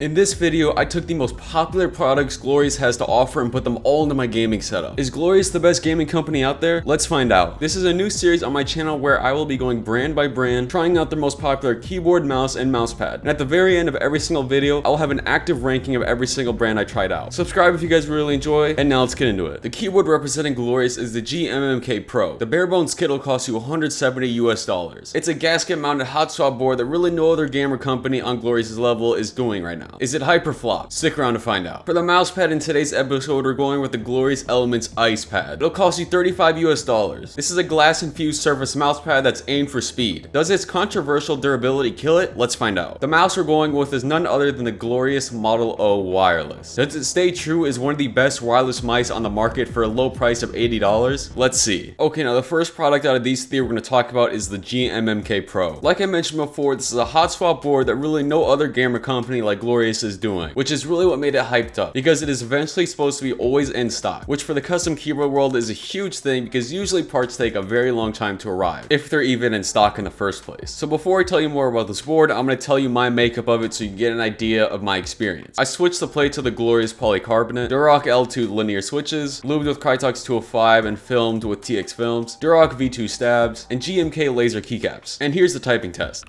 In this video, I took the most popular products Glorious has to offer and put them all into my gaming setup. Is Glorious the best gaming company out there? Let's find out. This is a new series on my channel where I will be going brand by brand, trying out their most popular keyboard, mouse, and mousepad. And at the very end of every single video, I will have an active ranking of every single brand I tried out. Subscribe if you guys really enjoy, and now let's get into it. The keyboard representing Glorious is the GMMK Pro. The bare bones kit will cost you $170 US. It's a gasket mounted hot swap board that really no other gamer company on Glorious's level is doing right now. Is it hyperflop? Stick around to find out. For the mousepad in today's episode, we're going with the Glorious Elements Ice Pad. It'll cost you $35 US. This is a glass-infused surface mousepad that's aimed for speed. Does its controversial durability kill it? Let's find out. The mouse we're going with is none other than the Glorious Model O Wireless. Does it stay true as one of the best wireless mice on the market for a low price of $80? Let's see. Okay, now the first product out of these three we're going to talk about is the GMMK Pro. Like I mentioned before, this is a hot swap board that really no other gamer company like Glorious is doing, which is really what made it hyped up, because it is eventually supposed to be always in stock, which for the custom keyboard world is a huge thing because usually parts take a very long time to arrive, if they're even in stock in the first place. So before I tell you more about this board, I'm going to tell you my makeup of it so you can get an idea of my experience. I switched the plate to the Glorious polycarbonate, Durock L2 linear switches, lubed with Krytox 205 and filmed with TX films, Durock V2 stabs, and GMK laser keycaps. And here's the typing test.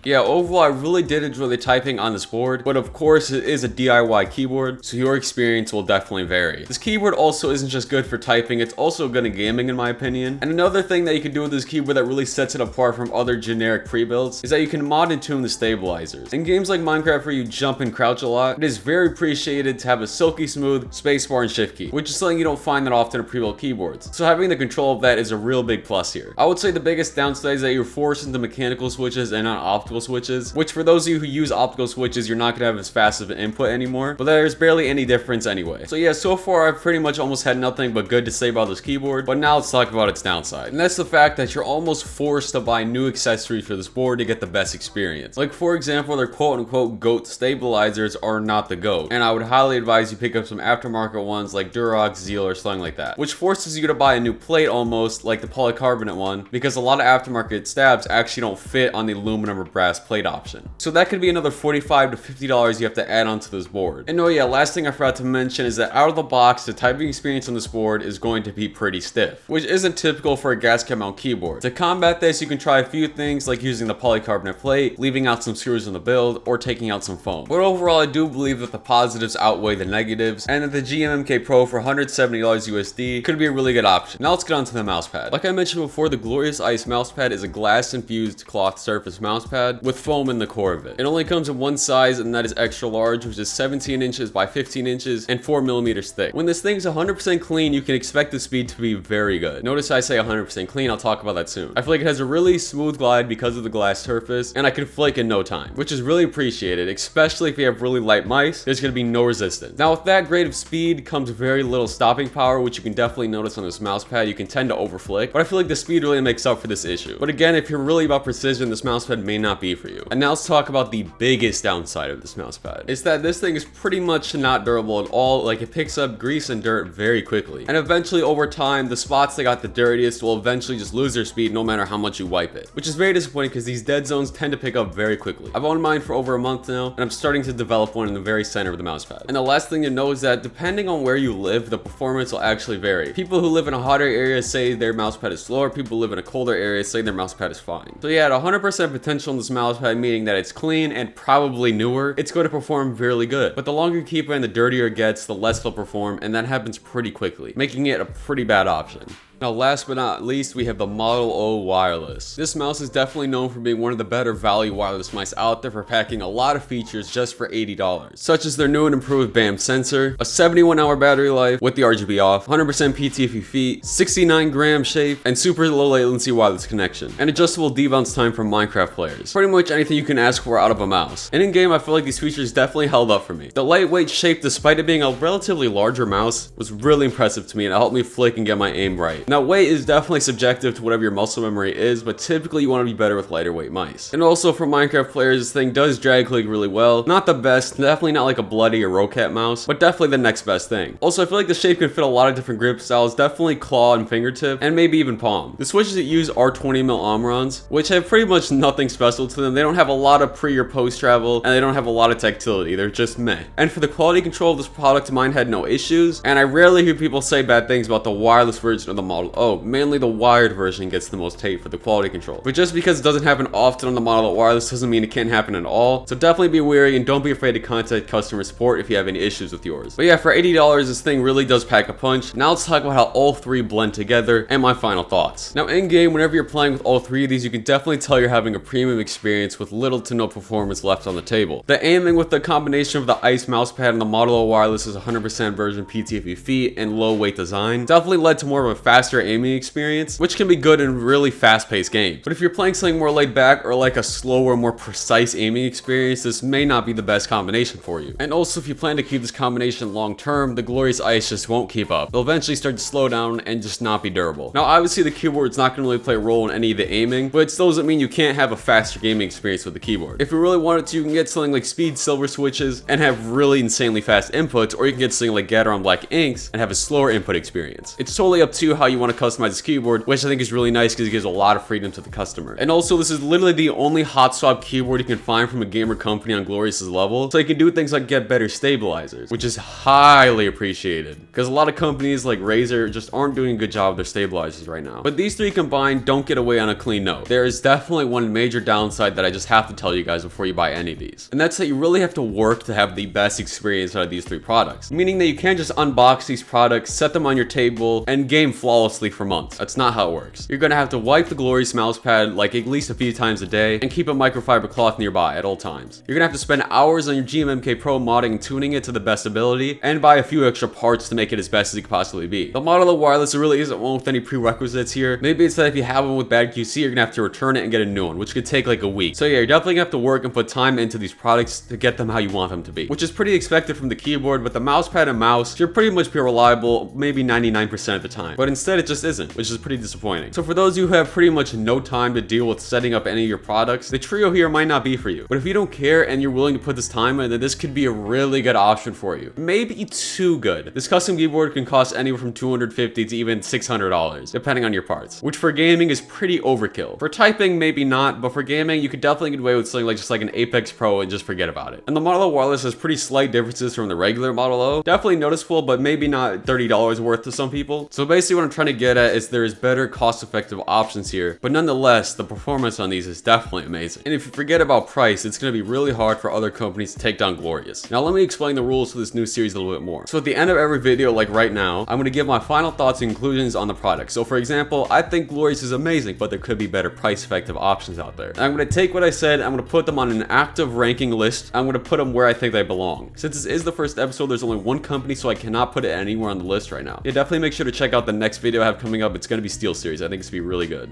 Yeah, overall I really did enjoy the typing on this board, but of course it is a DIY keyboard, so your experience will definitely vary. This keyboard also isn't just good for typing, it's also good in gaming in my opinion. And another thing that you can do with this keyboard that really sets it apart from other generic pre-builds is that you can mod and tune the stabilizers. In games like Minecraft where you jump and crouch a lot, it is very appreciated to have a silky smooth spacebar and shift key, which is something you don't find that often in pre-built keyboards. So having the control of that is a real big plus here. I would say the biggest downside is that you're forced into mechanical switches and not optical switches, which for those of you who use optical switches, you're not gonna have as fast of an input anymore, but there's barely any difference anyway. So yeah, so far I've pretty much almost had nothing but good to say about this keyboard, but now let's talk about its downside. And that's the fact that you're almost forced to buy new accessories for this board to get the best experience. Like for example, their quote-unquote GOAT stabilizers are not the GOAT, and I would highly advise you pick up some aftermarket ones like Durock, Zeal, or something like that, which forces you to buy a new plate almost like the polycarbonate one, because a lot of aftermarket stabs actually don't fit on the aluminum or brass plate option. So that could be another $45 to $50 you have to add onto this board. And oh yeah, last thing I forgot to mention is that out of the box, the typing experience on this board is going to be pretty stiff, which isn't typical for a gasket mount keyboard. To combat this, you can try a few things like using the polycarbonate plate, leaving out some screws in the build, or taking out some foam. But overall, I do believe that the positives outweigh the negatives, and that the GMMK Pro for $170 USD could be a really good option. Now let's get on to the mousepad. Like I mentioned before, the Glorious Ice mousepad is a glass-infused cloth surface mousepad with foam in the core of it. It only comes in one size, and that is extra large, which is 17 inches by 15 inches and 4 millimeters thick. When this thing's 100% clean, you can expect the speed to be very good. Notice I say 100% clean, I'll talk about that soon. I feel like it has a really smooth glide because of the glass surface, and I can flake in no time, which is really appreciated, especially if you have really light mice. There's going to be no resistance. Now with that grade of speed comes very little stopping power, which you can definitely notice on this mousepad. You can tend to overflick, but I feel like the speed really makes up for this issue. But again, if you're really about precision, this mousepad may not be for you. And now let's talk about the biggest downside of this mousepad. It's that this thing is pretty much not durable at all. Like, it picks up grease and dirt very quickly, and eventually over time the spots that got the dirtiest will eventually just lose their speed no matter how much you wipe it, which is very disappointing because these dead zones tend to pick up very quickly. I've owned mine for over a month now, and I'm starting to develop one in the very center of the mousepad. And the last thing to know is that depending on where you live, the performance will actually vary. People who live in a hotter area say their mousepad is slower, people who live in a colder area say their mousepad is fine. So yeah, at 100% potential in this mousepad, meaning that it's clean and probably newer, it's going to perform really good. But the longer you keep it and the dirtier it gets, the less it'll perform, and that happens pretty quickly, making it a pretty bad option. Now last but not least, we have the Model O Wireless. This mouse is definitely known for being one of the better value wireless mice out there for packing a lot of features just for $80, such as their new and improved BAM sensor, a 71-hour battery life with the RGB off, 100% PTFE feet, 69-gram shape, and super low latency wireless connection, and adjustable debounce time for Minecraft players. Pretty much anything you can ask for out of a mouse. And in game, I feel like these features definitely held up for me. The lightweight shape, despite it being a relatively larger mouse, was really impressive to me, and it helped me flick and get my aim right. Now, weight is definitely subjective to whatever your muscle memory is, but typically you want to be better with lighter weight mice. And also for Minecraft players, this thing does drag click really well. Not the best, definitely not like a bloody or Rocat mouse, but definitely the next best thing. Also, I feel like the shape can fit a lot of different grip styles, definitely claw and fingertip, and maybe even palm. The switches that use are 20mm Omrons, which have pretty much nothing special to them. They don't have a lot of pre or post travel, and they don't have a lot of tactility. They're just meh. And for the quality control of this product, mine had no issues, and I rarely hear people say bad things about the wireless version of the Model O. Mainly the wired version gets the most hate for the quality control. But just because it doesn't happen often on the Model O wireless doesn't mean it can't happen at all. So definitely be wary and don't be afraid to contact customer support if you have any issues with yours. But yeah, for $80, this thing really does pack a punch. Now let's talk about how all three blend together and my final thoughts. Now in game, whenever you're playing with all three of these, you can definitely tell you're having a premium experience with little to no performance left on the table. The aiming with the combination of the Ice mousepad and the Model O wireless is 100% version PTFE feet and low weight design definitely led to more of a faster aiming experience, which can be good in really fast-paced games. But if you're playing something more laid back or like a slower, more precise aiming experience, this may not be the best combination for you. And also, if you plan to keep this combination long term, the glorious Ice just won't keep up. They'll eventually start to slow down and just not be durable. Now obviously the keyboard's not going to really play a role in any of the aiming, but it still doesn't mean you can't have a faster gaming experience with the keyboard. If you really wanted to, you can get something like speed silver switches and have really insanely fast inputs, or you can get something like Gateron Black inks and have a slower input experience. It's totally up to you how you want to customize this keyboard, which I think is really nice because it gives a lot of freedom to the customer. And also, this is literally the only hot swap keyboard you can find from a gamer company on Glorious's level, so you can do things like get better stabilizers, which is highly appreciated because a lot of companies like Razer just aren't doing a good job of their stabilizers right now. But these three combined don't get away on a clean note. There is definitely one major downside that I just have to tell you guys before you buy any of these, and that's that you really have to work to have the best experience out of these three products, meaning that you can't just unbox these products, set them on your table, and game flawlessly for months. That's not how it works. You're gonna have to wipe the glorious mousepad like at least a few times a day and keep a microfiber cloth nearby at all times. You're gonna have to spend hours on your GMMK Pro modding and tuning it to the best ability, and buy a few extra parts to make it as best as it could possibly be. The Model O wireless really isn't one with any prerequisites here. Maybe it's that if you have one with bad QC, you're gonna have to return it and get a new one, which could take like a week. So yeah, you're definitely gonna have to work and put time into these products to get them how you want them to be, which is pretty expected from the keyboard, but the mousepad and mouse should pretty much be reliable, maybe 99% of the time. But instead it just isn't, which is pretty disappointing. So for those of you who have pretty much no time to deal with setting up any of your products, the trio here might not be for you. But if you don't care and you're willing to put this time in, then this could be a really good option for you. Maybe too good. This custom keyboard can cost anywhere from $250 to even $600, depending on your parts, which for gaming is pretty overkill. For typing, maybe not, but for gaming, you could definitely get away with something like just like an Apex Pro and just forget about it. And the Model O wireless has pretty slight differences from the regular Model O. Definitely noticeable, but maybe not $30 worth to some people. So basically what I'm trying to get at is there is better cost-effective options here, but nonetheless, the performance on these is definitely amazing. And if you forget about price, it's going to be really hard for other companies to take down Glorious. Now let me explain the rules for this new series a little bit more. So at the end of every video, like right now, I'm going to give my final thoughts and conclusions on the product. So for example, I think Glorious is amazing, but there could be better price-effective options out there. And I'm going to take what I said, I'm going to put them on an active ranking list. I'm going to put them where I think they belong. Since this is the first episode, there's only one company, so I cannot put it anywhere on the list right now. Yeah, definitely make sure to check out the next video I have coming up. It's going to be SteelSeries. I think it's going to be really good.